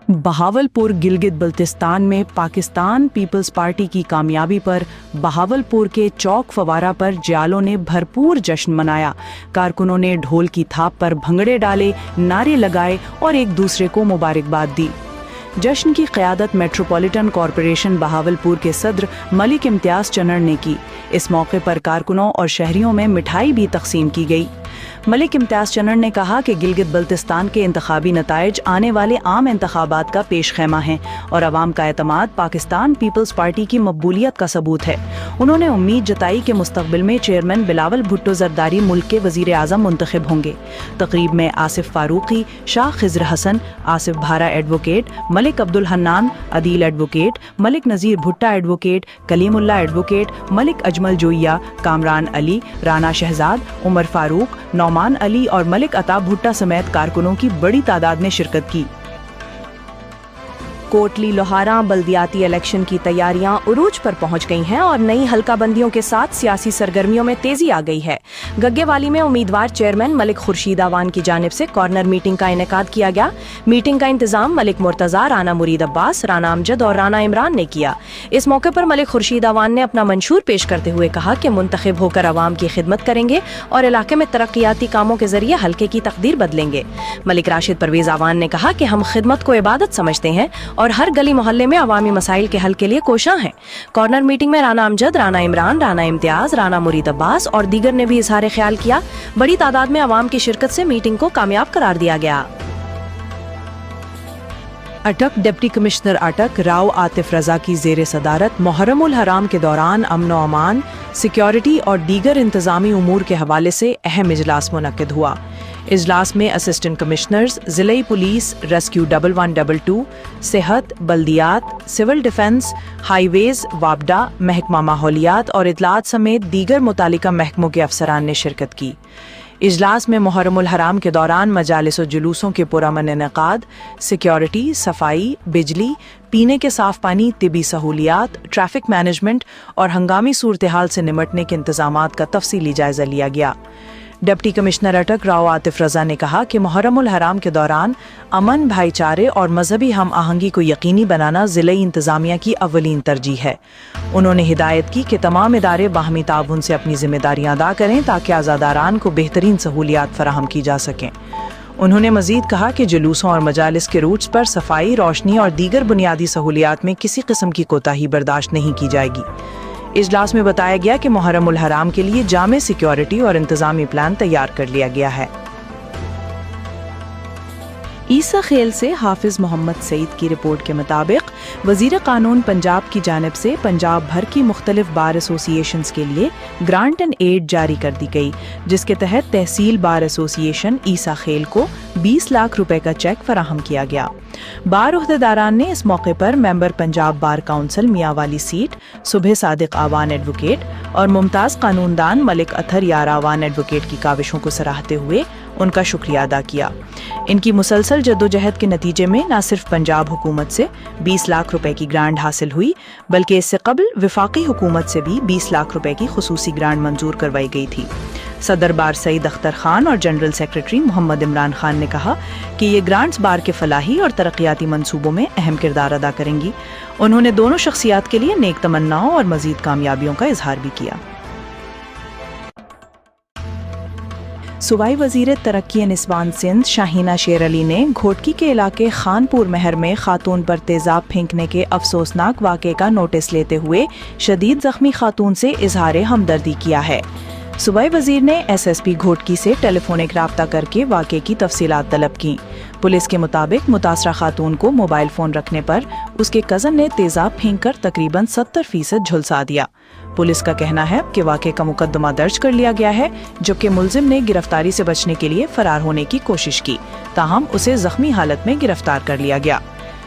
बहावलपुर गिलगित बल्तिस्तान में Pakistan peoples party की कामयाबी पर बहावलपुर के चौक फवारा पर जालों ने भरपूर जश्न मनाया। कारकुनों ने ढोल की थाप पर भंगड़े डाले, नारे लगाए और एक दूसरे को मुबारकबाद दी। जश्न की क़यादत मेट्रोपॉलिटन कॉरपोरेशन बहावलपुर के सदर मलिक इम्तियाज़ चन्नड़ ने की। इस मौके पर कारकुनों और शहरियों में मिठाई भी तकसीम की गई। मलिक इम्तियाज़ चन्नड़ ने कहा कि गिलगित बल्तिस्तान के इंतखाबी नताइज आने वाले आम इंतखाबात का पेश खैमा हैं और अवाम का एतमाद पाकिस्तान पीपल्स पार्टी की मकबूलियत का सबूत है। उन्होंने उम्मीद जताई कि मुस्तकबिल में चेयरमैन बिलावल भुट्टो जरदारी मुल्क के वज़ीर आज़म मुंतखब होंगे। तकरीब में आसिफ फारूकी, शाह खिज़र हसन, आसिफ भारा एडवोकेट, मलिक अब्दुल हन्नान, अदील एडवोकेट, मलिक नज़ीर भुट्टा एडवोकेट, कलीमुल्ला एडवोकेट, मलिक अजमल जोइया, कामरान अली, राना शहजाद, उमर फारूक, नौमान अली और मलिक अता भुट्टा समेत कारकुनों की बड़ी तादाद ने शिरकत की। कोटली लोहारा बल्दियाती इलेक्शन की तैयारियां उरूज पर पहुंच गई हैं और नई हल्का बंदियों के साथ सियासी सरगर्मियों में तेजी आ गई है। गग्गेवाली में उम्मीदवार चेयरमैन मलिक खुर्शीद अवान की जानिब से कॉर्नर मीटिंग का इनेकाद किया गया। मीटिंग का इंतजाम मलिक मुर्तजा, राना मुरीद अब्बास, राना अमजद और राना इमरान ने किया। इस मौके पर मलिक खुर्शीद अवान ने अपना मंशूर पेश करते हुए कहा कि मुंतखब होकर अवाम की खिदमत करेंगे और इलाके में तरक्याती कामों के जरिए हल्के की तकदीर बदलेंगे। मलिक राशिद परवेज अवान ने कहा कि हम खिदमत को इबादत समझते हैं और हर गली मोहल्ले में अवामी मसाइल के हल के लिए कोशां हैं। कॉर्नर मीटिंग में राना अमजद, राना इमरान, राना इम्तियाज, राना मुरीद अब्बास और दीगर ने भी इजहार ख्याल किया। बड़ी तादाद में अवाम की शिरकत से मीटिंग को कामयाब करार दिया गया। अटक डिप्टी कमिश्नर अटक राव आतिफ रजा की जेर सदारत मुहर्रमुल हराम के दौरान अमन व अमान, सिक्योरिटी और दीगर इंतजामी उमूर के हवाले से अहम इजलास मुनक्किद हुआ। इजलास में असिस्टेंट कमिश्नर्स, ज़िले पुलिस, रेस्क्यू 1122, सेहत, बल्दियात, सिविल डिफेंस, हाईवेज, वापडा, महकमा माहौलियात और इतलात समेत दीगर मुतालिका महकमों के अफसरान ने शिरकत की। इजलास में मुहर्रमुल हराम के दौरान मजालिस और जुलूसों के पुरअमन इनेकाद, सिक्योरिटी, सफाई, बिजली, पीने के साफ पानी, तिबी सहूलियात, ट्रैफिक मैनेजमेंट और हंगामी सूरत हाल से निमटने के इंतजामात का तफसीली जायजा लिया गया। डिप्टी कमिश्नर अटक राव आतिफ रजा ने कहा कि मुहर्रमुल हराम के दौरान अमन, भाईचारे और मजहबी हम आहंगी को यकीनी बनाना ज़िले इंतजामिया की अव्वलीन तरजीह है। उन्होंने हिदायत की कि तमाम इदारे बाहमी ताउन से अपनी जिम्मेदारियां अदा करें ताकि आज़ादारान को बेहतरीन सहूलियात फराहम की जा सकें। उन्होंने मजीद कहा कि जुलूसों और मजालिस के रूट्स पर सफाई, रोशनी और दीगर बुनियादी सहूलियात में किसी किस्म की कोताही बर्दाश्त नहीं की जाएगी। इजलास में बताया गया कि मुहर्रमुल हराम के लिए जामे सिक्योरिटी और इंतजामी प्लान तैयार कर लिया गया है। ईसा खेल से हाफिज मोहम्मद सईद की रिपोर्ट के मुताबिक वजीर कानून पंजाब की जानिब से पंजाब भर की मुख्तलिफ बार एसोसिएशंस के लिए ग्रांट एंड एड जारी कर दी गई, जिसके तहत तहसील बार एसोसिएशन ईसा खेल को 20 लाख रुपए का चेक फराहम किया गया। बार उहदेदारान ने इस मौके पर member Punjab bar council Mianwali seat सुबह सादिक आवान एडवोकेट और मुमताज कानूनदान मलिक अथर यार आवान एडवोकेट की काविशों को सराहते हुए उनका शुक्रिया अदा किया। इनकी मुसलसल जद्दोजहद के नतीजे में न सिर्फ पंजाब हुकूमत से 20 लाख रुपए की ग्रांट हासिल हुई, बल्कि इससे कबल विफाकी हुकूमत से भी 20 लाख रुपए की खुसूसी ग्रांट मंजूर करवाई गई थी। सदर बार सईद अख्तर खान और जनरल सेक्रेटरी मोहम्मद इमरान खान ने कहा कि ये ग्रांट्स बार के फलाही और तरक्याती मंसूबों में अहम किरदार अदा करेंगी। उन्होंने दोनों शख्सियात के लिए नेक तमन्नाओं और मजीद कामयाबियों का इजहार भी किया। सूबाई वजीर तरक्की निस्वान सिंध शाहीना शेर अली ने घोटकी के इलाके खानपुर महर में खातून पर तेजाब फेंकने के अफसोसनाक वाक़े का नोटिस लेते हुए शदीद जख्मी खातून से इजहार हमदर्दी किया है। सूबाई वजीर ने SSP घोटकी से टेलीफोनिक राब्ता करके वाक़े की तफसीलात तलब की। पुलिस के मुताबिक मुतासरा खातून को मोबाइल फ़ोन रखने पर उसके कज़न ने तेजाब फेंक कर तकरीबन 70% झुलसा दिया। पुलिस का कहना है कि वाक़े का मुकदमा दर्ज कर लिया गया है, जबकि मुलजिम ने गिरफ्तारी से बचने के लिए फरार होने की कोशिश की, ताहम उसे जख्मी हालत में गिरफ्तार कर लिया गया।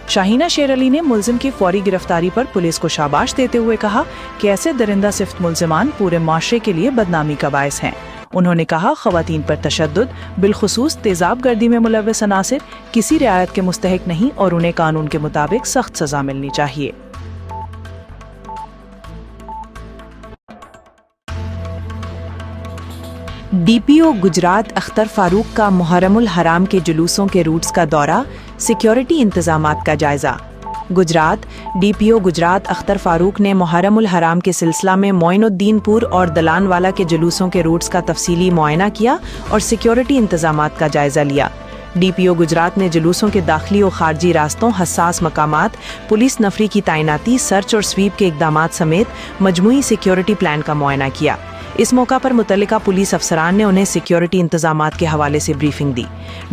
शाहीना शेर अली ने मुलजिम की फौरी गिरफ्तारी पर पुलिस को शाबाश देते हुए कहा कि ऐसे दरिंदा सिफ्त मुलजिमान पूरे माशरे के लिए बदनामी का बायस हैं। उन्होंने कहा ख़वातीन पर तशद्दुद, बिलखुसूस तेजाब गर्दी में मुलव्वस अनासिर किसी रियायत के मुस्तहिक नहीं और उन्हें कानून के मुताबिक सख्त सजा मिलनी चाहिए। DPO गुजरात अख्तर फारूक का मुहर्रमुल हराम के जुलूसों के रूट्स का दौरा, सिक्योरिटी इंतजामात का जायजा। गुजरात DPO गुजरात अख्तर फारूक ने मुहर्रमुल हराम के सिलसिला में मोइनुद्दीनपुर और दलानवाला के जुलूसों के रूट्स का तफसीली मुआयना किया और सिक्योरिटी इंतजामात का जायजा लिया। DPO गुजरात ने जुलूसों के दाखिली और खारजी रास्तों, हसास मकामात, पुलिस नफरी की तैनाती, सर्च और स्वीप के इकदामात समेत मजमूई सिक्योरिटी प्लान का मुआयना किया। इस मौका पर मुतल्लिका पुलिस अफसरान ने उन्हें सिक्योरिटी इंतजामात के हवाले से ब्रीफिंग दी।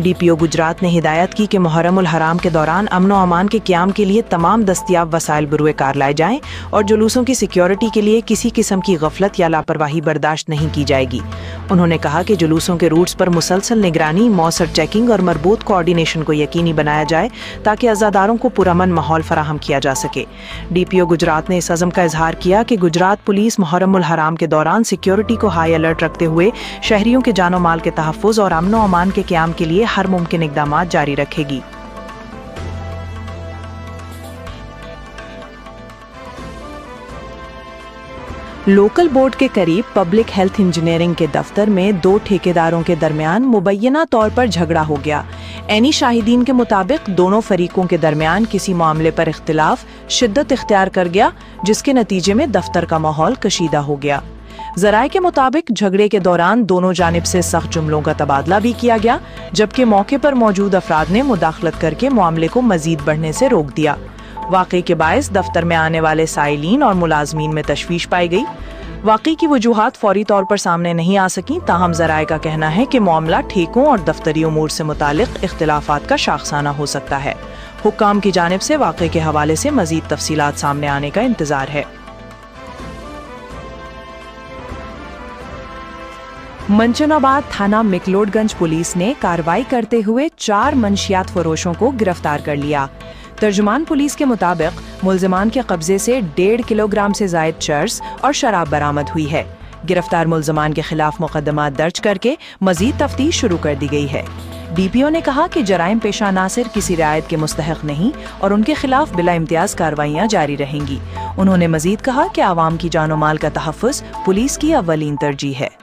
DPO गुजरात ने हिदायत की कि मुहर्रमुल हराम के दौरान अमन व अमान के क़याम के लिए तमाम दस्तियाब वसाइल बरूए कार लाए जाएं और जुलूसों की सिक्योरिटी के लिए किसी किस्म की गफलत या लापरवाही बर्दाश्त नहीं की जाएगी। उन्होंने कहा कि जुलूसों के रूट्स पर मुसलसल निगरानी, मौसर चेकिंग और मरबूत कोऑर्डिनेशन को यकीनी बनाया जाए ताकि अज़ादारों को पुरअमन माहौल फराहम किया जा सके। DPO गुजरात ने इस अज़म का इजहार किया कि गुजरात पुलिस मुहर्रमुल हराम के दौरान सिक्योरिटी को हाई अलर्ट रखते हुए शहरियों के जानो माल के तहफ़्फ़ुज़ और अमन व अमान के क़याम के लिए हर मुमकिन इक़दामात जारी रखेगी। लोकल बोर्ड के करीब पब्लिक हेल्थ इंजीनियरिंग के दफ्तर में दो ठेकेदारों के दरमियान मुबैना तौर पर झगड़ा हो गया। ऐनी शाहिदीन के मुताबिक दोनों फरीकों के दरमियान किसी मामले पर इख्तिलाफ शिद्दत इख्तियार कर गया, जिसके नतीजे में दफ्तर का माहौल कशीदा हो गया। ज़राए के मुताबिक झगड़े के दौरान दोनों जानिब से सख्त जुमलों का तबादला भी किया गया, जबकि मौके पर मौजूद अफराद ने मुदाखलत करके मामले को मजीद बढ़ने से रोक दिया। वाक़ई के बायस दफ्तर में आने वाले साइलीन और मुलाजमीन में तशवीश पाई गई। वाक़ई की वजूहात फौरी तौर पर सामने नहीं आ सकी, ताहम ज़राए का कहना है कि मामला ठेकों और दफ्तरी उमूर से मुतालिक इख्तिलाफात का शाखसाना हो सकता है। हुक्काम की जानिब से वाक़ई के हवाले से मजीद तफसीलात सामने आने का इंतजार है। मंचनाबाद थाना मिकलोडगंज पुलिस ने कार्रवाई करते हुए 4 मंशियात फरोशों को गिरफ्तार कर लिया। तर्जुमान पुलिस के मुताबिक मुल्जिमान के कब्जे से 1.5 किलोग्राम से जायद चर्स और शराब बरामद हुई है। गिरफ्तार मुल्जिमान के खिलाफ मुकदमा दर्ज करके मजीद तफ्तीश शुरू कर दी गई है। DPO ने कहा कि जराइम पेशा नासिर किसी रियायत के मुस्तहक नहीं और उनके खिलाफ बिला इम्तियाज कार्रवाइयाँ जारी रहेंगी। उन्होंने मजीद कहा कि आवाम की जानो माल का तहफ़्फ़ुज़ पुलिस की अव्वलीन तरजीह है।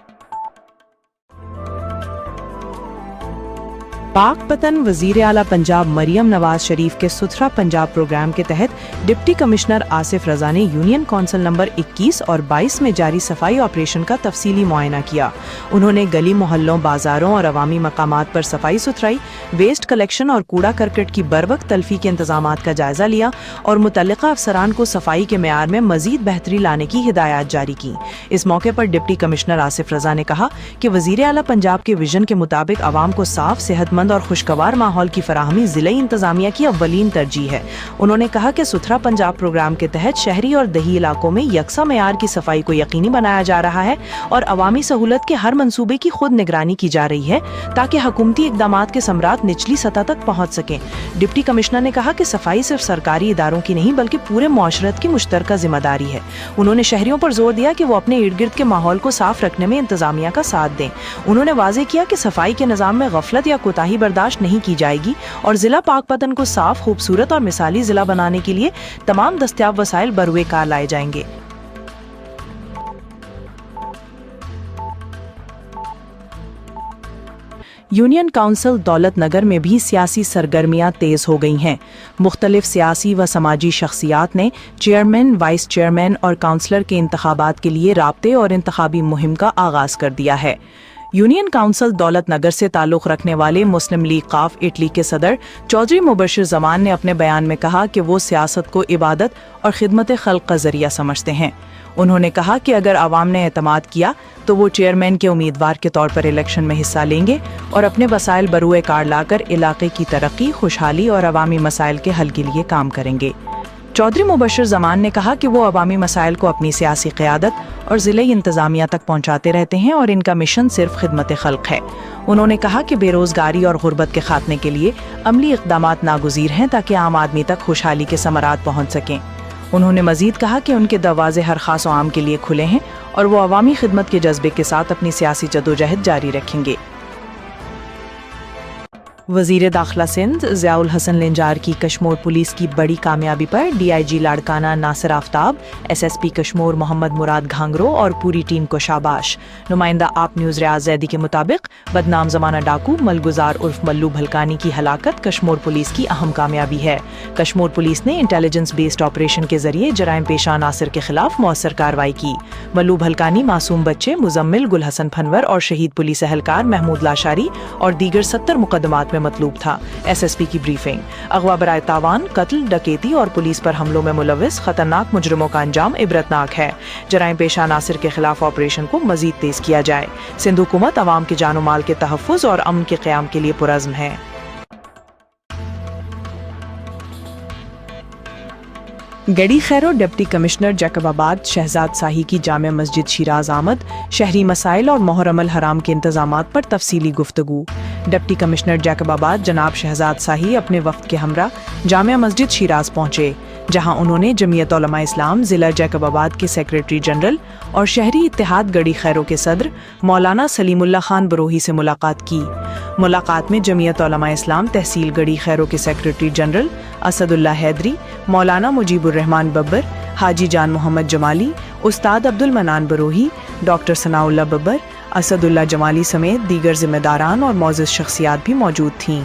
पाक पतन वज़ीर आला पंजाब मरियम नवाज शरीफ के सुथरा पंजाब प्रोग्राम के तहत डिप्टी कमिश्नर आसिफ रजा ने यूनियन कौंसिल नंबर 21 और 22 में जारी सफाई ऑपरेशन का तफसीली मुआयना किया। उन्होंने गली मोहल्लों, बाजारों और अवामी मकामात पर सफाई सुथराई, वेस्ट कलेक्शन और कूड़ा करकट की बरवक्त तल्फी के इंतजामात का जायजा लिया और मुतल्लिका अफसरान को सफाई के मेयार में मजीद बेहतरी लाने की हिदायत जारी की। इस मौके पर डिप्टी कमिश्नर आसिफ रजा ने कहा कि वज़ीर आला पंजाब के विजन के मुताबिक आवाम को साफ, सेहतमंद और खुशगवार माहौल की फराहमी जिले इंतजामिया की अव्वलीन तरजीह है। उन्होंने कहा कि सुथरा पंजाब प्रोग्राम के तहत शहरी और दही इलाकों में यकसा मेयार की सफाई को यकीनी बनाया जा रहा है और अवामी सहूलत के हर मंसूबे की खुद निगरानी की जा रही है ताकि हुकूमती इकदामात के समरात निचली सतह तक पहुँच सकें। डिप्टी कमिश्नर ने कहा कि सफाई सिर्फ सरकारी इदारों की नहीं बल्कि पूरे मुआशरत की मुश्तरका जिम्मेदारी है। उन्होंने शहरियों पर जोर दिया कि वो अपने इर्द गिर्द के माहौल को साफ रखने में इंतजामिया का साथ दें। उन्होंने वाज़ेह किया कि सफाई के निज़ाम में गफलत या कोताही बर्दाश्त नहीं की जाएगी और जिला पाकपतन को साफ, खूबसूरत और मिसाली जिला बनाने के लिए तमाम दस्तियाब वसाइल बरूए कार लाए जाएंगे। यूनियन काउंसिल दौलत नगर में भी सियासी सरगर्मियां तेज हो गई हैं। मुख्तलिफ सियासी व समाजी शख्सियात ने चेयरमैन, वाइस चेयरमैन और काउंसलर के इंतखाबात के लिए राब्ते और इंतखाबी मुहिम का आगाज कर दिया है। यूनियन काउंसिल दौलत नगर से ताल्लुक़ रखने वाले मुस्लिम लीग काफ इटली के सदर चौधरी मुबशिर जमान ने अपने बयान में कहा कि वो सियासत को इबादत और खिदमत खल्क़ का ज़रिया समझते हैं। उन्होंने कहा कि अगर आवाम ने एतमाद किया तो वो चेयरमैन के उम्मीदवार के तौर पर इलेक्शन में हिस्सा लेंगे और अपने वसाइल बरूए कार लाकर इलाके की तरक्की, खुशहाली और अवामी मसाइल के हल के लिए काम करेंगे। चौधरी मुबशिर जमान ने कहा कि वो अवामी मसाइल को अपनी सियासी क़यादत और ज़िले इंतज़ामिया तक पहुँचाते रहते हैं और इनका मिशन सिर्फ खिदमत खल्क़ है। उन्होंने कहा कि बेरोज़गारी और गुर्बत के खात्मे के लिए अमली इक़दामात नागुज़ीर हैं ताकि आम आदमी तक खुशहाली के समरात पहुँच सकें। उन्होंने मज़ीद कहा कि उनके दरवाजे हर ख़ास आम के लिए खुले हैं और वो अवामी खिदमत के जज्बे के साथ अपनी सियासी जदोजहद जारी रखेंगे। वजीर दाखिला सिंध ज़ियाउल हसन लिंजार की कश्मीर पुलिस की बड़ी कामयाबी पर DIG लाड़काना नासिर आफ्ताब, SSP कश्मीर मोहम्मद मुराद घांगरो और पूरी टीम को शाबाश। नुमाइंदा आप न्यूज़ रियाज जैदी के मुताबिक बदनाम जमाना डाकू मलगुजार उर्फ मल्लू भलकानी की हलाकत कश्मीर पुलिस की अहम कामयाबी है। कश्मीर पुलिस ने इंटेलिजेंस बेस्ड ऑपरेशन के जरिए जराइम पेशा नासिर के खिलाफ मौसर कार्रवाई की। मल्लू भलकानी मासूम बच्चे मुजम्मिल गुल हसन फनवर और शहीद पुलिस एहलकार महमूद लाशारी और दीगर 70 मुकदमात में मतलूब था। SSP की ब्रीफिंग। अगवा बराए तावान, कत्ल, डकैती और पुलिस पर हमलों में मुलविस खतरनाक मुजरिमों का अंजाम इबरतनाक है। जराइम पेशा नासिर के खिलाफ ऑपरेशन को मजीद तेज किया जाए। सिंध हुकूमत अवाम के जानो माल के तहफ़्फ़ुज़ और अमन के क़याम के लिए पुरज़्म है। गड़ी खैरो डिप्टी कमिश्नर जैकबाबाद शहजाद शाही की जामिया मस्जिद शिराज आमद, शहरी मसाइल और मुहर्रम अल हराम के इंतजामात पर तफसीली गुफ्तगू। डिप्टी कमिश्नर जैकबाबाद जनाब शहजाद शाही अपने वफ्द के हमरा जामिया मस्जिद शिराज पहुँचे, जहाँ उन्होंने जमीयत उलमा इस्लाम ज़िला जैकबाबाद के सेक्रेटरी जनरल और शहरी इत्तेहाद गड़ी खैरो के सदर मौलाना सलीमुल्लाह खान बरोही से मुलाकात की। मुलाकात में जमीयत उलमा इस्लाम तहसील गड़ी खैरो के सेक्रेटरी जनरल असदुल्ला हैदरी, मौलाना मुजीबुर रहमान बब्बर, हाजी जान मोहम्मद जमाली, उस्ताद अब्दुल मनान बरोही, डॉक्टर सनाउल्लाह बब्बर, असदुल्ला जमाली समेत दीगर जिम्मेदारान और मौजूद शख्सियात भी मौजूद थीं।